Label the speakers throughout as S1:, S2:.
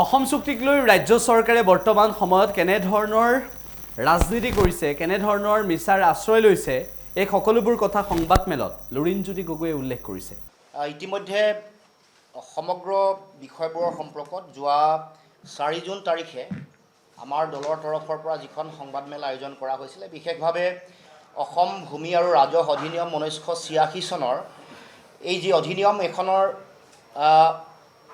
S1: অসম চুক্তিক লৈ ৰাজ্য চৰকাৰে বৰ্তমান সময়ত কেনে ধৰণৰ ৰাজনীতি কৰিছে, কেনে ধৰণৰ মিছাৰ আশ্ৰয় লৈছে, এই সকলোবোৰ কথা সংবাদমেলত লুৰিণজ্যোতি গগৈয়ে উল্লেখ কৰিছে।
S2: ইতিমধ্যে সমগ্ৰ বিষয়বোৰৰ সম্পৰ্কত যোৱা 4 জুন তাৰিখে আমাৰ দলৰ তৰফৰ পৰা যিখন সংবাদমেল আয়োজন কৰা হৈছিলে, বিশেষভাৱে অসম ভূমি আৰু ৰাজহ অধিনিয়ম 1986 চনৰ এই যি অধিনিয়ম এখনৰ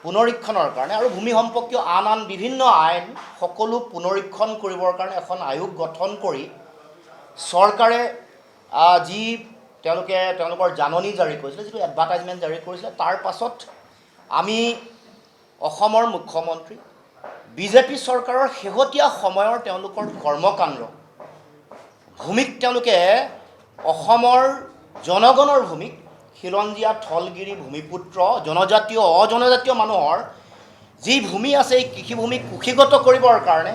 S2: পুনৰীক্ষণৰ কাৰণে আৰু ভূমি সম্পৰ্কীয় আন বিভিন্ন আইন সকলো পুনৰীক্ষণ কৰিবৰ কাৰণে এখন আয়োগ গঠন কৰি চৰকাৰে যি তেওঁলোকৰ জাননী জাৰি কৰিছিলে, যিটো এডভাৰটাইজমেণ্ট জাৰি কৰিছিলে, তাৰ পাছত আমি অসমৰ মুখ্যমন্ত্ৰী বিজেপি চৰকাৰৰ শেহতীয়া সময়ৰ তেওঁলোকৰ কৰ্মকাণ্ড, ভূমিক তেওঁলোকে অসমৰ জনগণৰ ভূমিক খিলঞ্জীয়া থলগিৰি ভূমিপুত্ৰ জনজাতীয় অজনজাতীয় মানুহৰ যি ভূমি আছে, এই কৃষিভূমিক কুক্ষিগত কৰিবৰ কাৰণে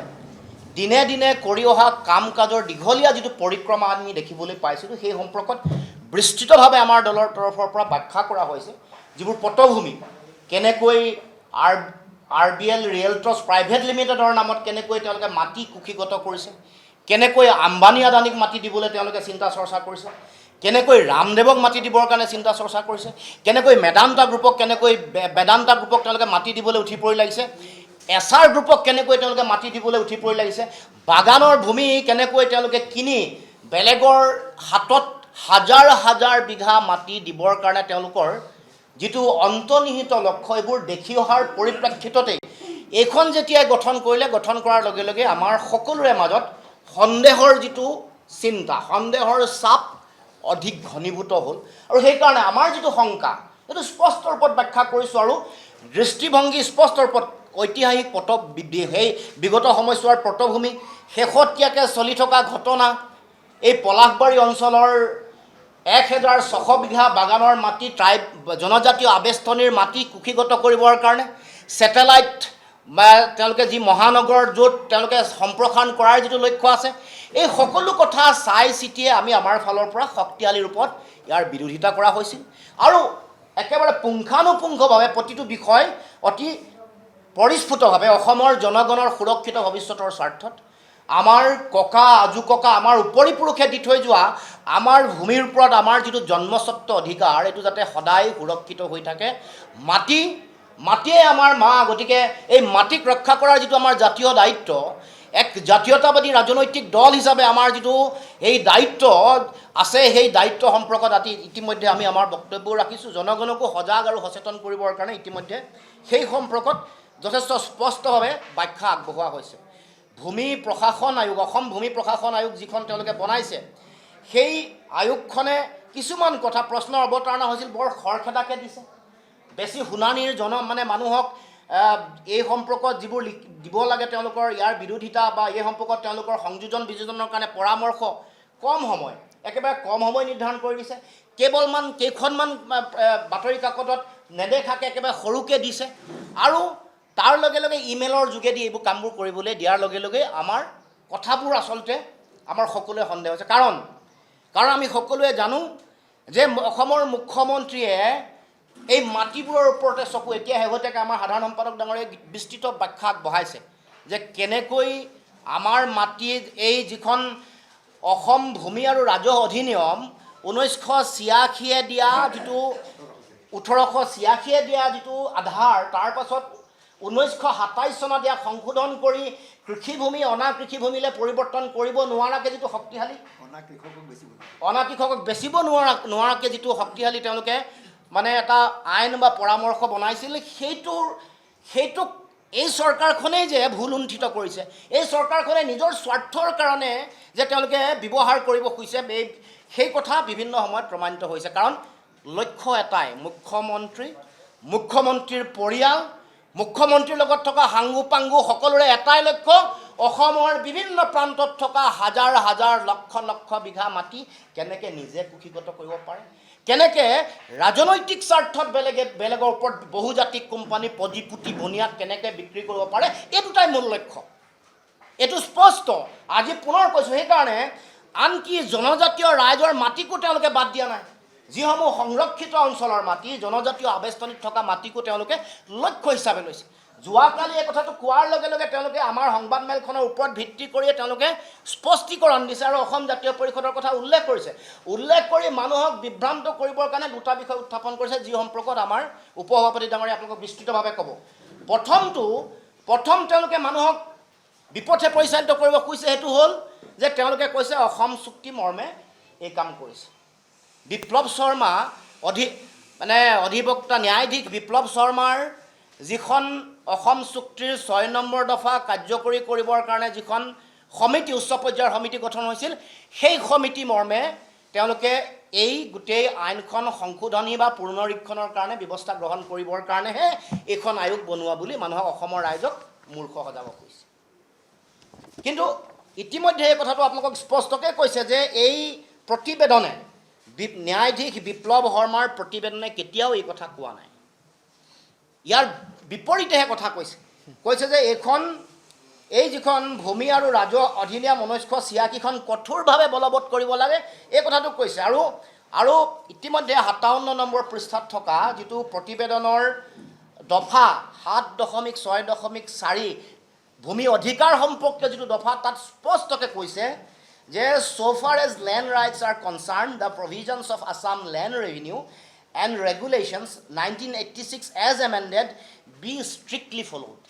S2: দিনে দিনে কৰি অহা কাম কাজৰ দীঘলীয়া যিটো পৰিক্ৰমা আমি দেখিবলৈ পাইছিলোঁ, সেই সম্পৰ্কত বিস্তৃতভাৱে আমাৰ দলৰ তৰফৰ পৰা ব্যাখ্যা কৰা হৈছে। যিবোৰ পটভূমি কেনেকৈ RBL ৰিয়েলটছ প্ৰাইভেট লিমিটেডৰ নামত কেনেকৈ তেওঁলোকে মাটি কুক্ষিগত কৰিছে, কেনেকৈ আম্বানী আদানীক মাটি দিবলৈ তেওঁলোকে চিন্তা চৰ্চা কৰিছে, কেনেকৈ ৰামদেৱক মাটি দিবৰ কাৰণে চিন্তা চৰ্চা কৰিছে, কেনেকৈ বেদান্তা গ্ৰুপক তেওঁলোকে মাটি দিবলৈ উঠি পৰি লাগিছে, এছআৰ গ্ৰুপক কেনেকৈ তেওঁলোকে মাটি দিবলৈ উঠি পৰি লাগিছে, বাগানৰ ভূমি কেনেকৈ তেওঁলোকে কিনি বেলেগৰ হাতত হাজাৰ হাজাৰ বিঘা মাটি দিবৰ কাৰণে তেওঁলোকৰ যিটো অন্তৰ্নিহিত লক্ষ্য, এইবোৰ দেখি অহাৰ পৰিপ্ৰেক্ষিততেই এইখন যেতিয়াই গঠন কৰিলে, গঠন কৰাৰ লগে লগে আমাৰ সকলোৰে মাজত সন্দেহৰ যিটো চিন্তা, সন্দেহৰ চাপ অধিক ঘনীভূত হ'ল। আৰু সেইকাৰণে আমাৰ যিটো শংকা, সেইটো স্পষ্ট ৰূপত ব্যাখ্যা কৰিছোঁ আৰু দৃষ্টিভংগী স্পষ্ট ৰূপত ঐতিহাসিক সেই বিগত সময়ছোৱাৰ পটভূমি, শেহতীয়াকৈ চলি থকা ঘটনা, এই পলাশবাৰী অঞ্চলৰ 1600 বিঘা বাগানৰ মাটি জনজাতীয় আৱেষ্টনীৰ মাটি কুক্ষিগত কৰিবৰ কাৰণে ছেটেলাইট বা তেওঁলোকে যি মহানগৰ য'ত তেওঁলোকে সম্প্ৰসাৰণ কৰাৰ যিটো লক্ষ্য আছে, এই সকলো কথা চাই চিতিয়ে আমি আমাৰ ফালৰ পৰা শক্তিশালী ৰূপত ইয়াৰ বিৰোধিতা কৰা হৈছিল আৰু একেবাৰে পুংখানুপুংখভাৱে প্ৰতিটো বিষয় অতি পৰিস্ফুটভাৱে অসমৰ জনগণৰ সুৰক্ষিত ভৱিষ্যতৰ স্বাৰ্থত আমাৰ আজু ককা আমাৰ উপৰি পুৰুষে দি থৈ যোৱা আমাৰ ভূমিৰ ওপৰত আমাৰ যিটো জন্মস্বত্ব অধিকাৰ, এইটো যাতে সদায় সুৰক্ষিত হৈ থাকে। মাটিয়ে আমাৰ মা, গতিকে এই মাটিক ৰক্ষা কৰাৰ যিটো আমাৰ জাতীয় দায়িত্ব, এক জাতীয়তাবাদী ৰাজনৈতিক দল হিচাপে আমাৰ যিটো এই দায়িত্ব আছে, সেই দায়িত্ব সম্পৰ্কত ইতিমধ্যে আমি আমাৰ বক্তব্য ৰাখিছোঁ। জনগণকো সজাগ আৰু সচেতন কৰিবৰ কাৰণে ইতিমধ্যে সেই সম্পৰ্কত যথেষ্ট স্পষ্টভাৱে ব্যাখ্যা আগবঢ়োৱা হৈছে। ভূমি প্ৰশাসন আয়োগ, অসম ভূমি প্ৰশাসন আয়োগ যিখন তেওঁলোকে বনাইছে, সেই আয়োগখনে কিছুমান কথা প্ৰশ্নৰ অৱতাৰণা হৈছিল, বৰ খৰখেদাকৈ দিছে। বেছি শুনানিৰ মানুহক এই সম্পৰ্কত যিবোৰ দিব লাগে তেওঁলোকৰ ইয়াৰ বিৰোধিতা বা এই সম্পৰ্কত তেওঁলোকৰ সংযোজন বিযোজনৰ কাৰণে পৰামৰ্শ, কম সময়, একেবাৰে কম সময় নিৰ্ধাৰণ কৰি দিছে। কেইখনমান বাতৰি কাকতত নেদেখাকৈ একেবাৰে সৰুকৈ দিছে আৰু তাৰ লগে লগে ইমেইলৰ যোগেদি এইবোৰ কামবোৰ কৰিবলৈ দিয়াৰ লগে লগে আমাৰ কথাবোৰ আচলতে আমাৰ সকলোৱে সন্দেহ হৈছে। কাৰণ আমি সকলোৱে জানো যে অসমৰ মুখ্যমন্ত্ৰীয়ে এই মাটিবোৰৰ ওপৰতে চকু, এতিয়া শেহতীয়াকৈ আমাৰ সাধাৰণ সম্পাদক ডাঙৰীয়াই বিস্তৃত ব্যাখ্যা আগবঢ়াইছে যে কেনেকৈ আমাৰ মাটিত এই যিখন অসম ভূমি আৰু ৰাজহ অধিনিয়ম 1986 দিয়া যিটো 1886 দিয়া যিটো আধাৰ, তাৰ পাছত 1927 চনত দিয়া সংশোধন কৰি কৃষিভূমি অনাকৃষিভূমিলৈ পৰিৱৰ্তন কৰিব নোৱাৰাকৈ যিটো শক্তিশালী, অনাকৃষকক বেচিব নোৱাৰাকৈ যিটো শক্তিশালী তেওঁলোকে এটা আইন বা পৰামৰ্শ বনাইছিল, সেইটোক এই চৰকাৰখনেই যে ভুল লুণ্ঠিত কৰিছে, এই চৰকাৰখনে নিজৰ স্বাৰ্থৰ কাৰণে যে তেওঁলোকে ব্যৱহাৰ কৰিব খুজিছে, সেই কথা বিভিন্ন সময়ত প্ৰমাণিত হৈছে। কাৰণ লক্ষ্য এটাই, মুখ্যমন্ত্ৰীৰ পৰিয়াল, মুখ্যমন্ত্ৰীৰ লগত থকা সাংগু পাংগু সকলোৰে এটাই লক্ষ্য, অসমৰ বিভিন্ন প্ৰান্তত থকা হাজাৰ হাজাৰ লক্ষ লক্ষ বিঘা মাটি কেনেকৈ নিজে কুক্ষিগত কৰিব পাৰে, কেনেকৈ ৰাজনৈতিক স্বাৰ্থত বেলেগৰ ওপৰত বহুজাতিক কোম্পানী পুঁজি বনিয়াদ কেনেকৈ বিক্ৰী কৰিব পাৰে, এই দুটাই মূল লক্ষ্য। এইটো স্পষ্ট। আজি পুনৰ কৈছোঁ, সেইকাৰণে আনকি জনজাতীয় ৰাইজৰ মাটিকো তেওঁলোকে বাদ দিয়া নাই। যিসমূহ সংৰক্ষিত অঞ্চলৰ মাটি, জনজাতীয় আৱেষ্টনীত থকা মাটিকো তেওঁলোকে লক্ষ্য হিচাপে লৈছে। যোৱাকালি এই কথাটো কোৱাৰ লগে লগে তেওঁলোকে আমাৰ সংবাদমেলখনৰ ওপৰত ভিত্তি কৰিয়ে তেওঁলোকে স্পষ্টীকৰণ দিছে আৰু অসম জাতীয় পৰিষদৰ কথা উল্লেখ কৰিছে। উল্লেখ কৰি মানুহক বিভ্ৰান্ত কৰিবৰ কাৰণে দুটা বিষয় উত্থাপন কৰিছে, যি সম্পৰ্কত আমাৰ উপসভাপতি ডাঙৰীয়া আপোনালোকক বিস্তৃতভাৱে ক'ব। প্ৰথম তেওঁলোকে মানুহক বিপথে পৰিচালিত কৰিব খুজিছে, সেইটো হ'ল যে তেওঁলোকে কৈছে অসম চুক্তি মৰ্মে এই কাম কৰিছে। বিপ্লৱ শৰ্মা অধিবক্তা ন্যায়াধীশ বিপ্লৱ শৰ্মাৰ যিখন অসম চুক্তিৰ 6 নম্বৰ দফা কাৰ্যকৰী কৰিবৰ কাৰণে যিখন সমিতি, উচ্চ পৰ্যায়ৰ সমিতি গঠন হৈছিল, সেই সমিতি মৰ্মে তেওঁলোকে এই গোটেই আইনখন সংশোধনী বা পুনৰীক্ষণৰ কাৰণে ব্যৱস্থা গ্ৰহণ কৰিবৰ কাৰণেহে এইখন আয়োগ বনোৱা বুলি মানুহক অসমৰ ৰাইজক মূৰ্খ সজাব খুজিছে। কিন্তু ইতিমধ্যে এই কথাটো আপোনালোকক স্পষ্টকৈ কৈছে যে এই প্ৰতিবেদনে, ন্যায়াধীশ বিপ্লৱ শৰ্মাৰ প্ৰতিবেদনে কেতিয়াও এই কথা কোৱা নাই। ইয়াৰ বিপৰীতেহে কথা কৈছে যে এই যিখন ভূমি আৰু ৰাজহ অধিনিয়ম 1986খন কঠোৰভাৱে বলবৎ কৰিব লাগে, এই কথাটো কৈছে। আৰু ইতিমধ্যে 57 নম্বৰ পৃষ্ঠাত থকা যিটো প্ৰতিবেদনৰ দফা 7.6.4 ভূমি অধিকাৰ সম্পৰ্কীয় যিটো দফা, তাত স্পষ্টকৈ কৈছে যে so far as land rights are concerned, the provisions of Assam Land Revenue and Regulations 1986 as amended be strictly followed.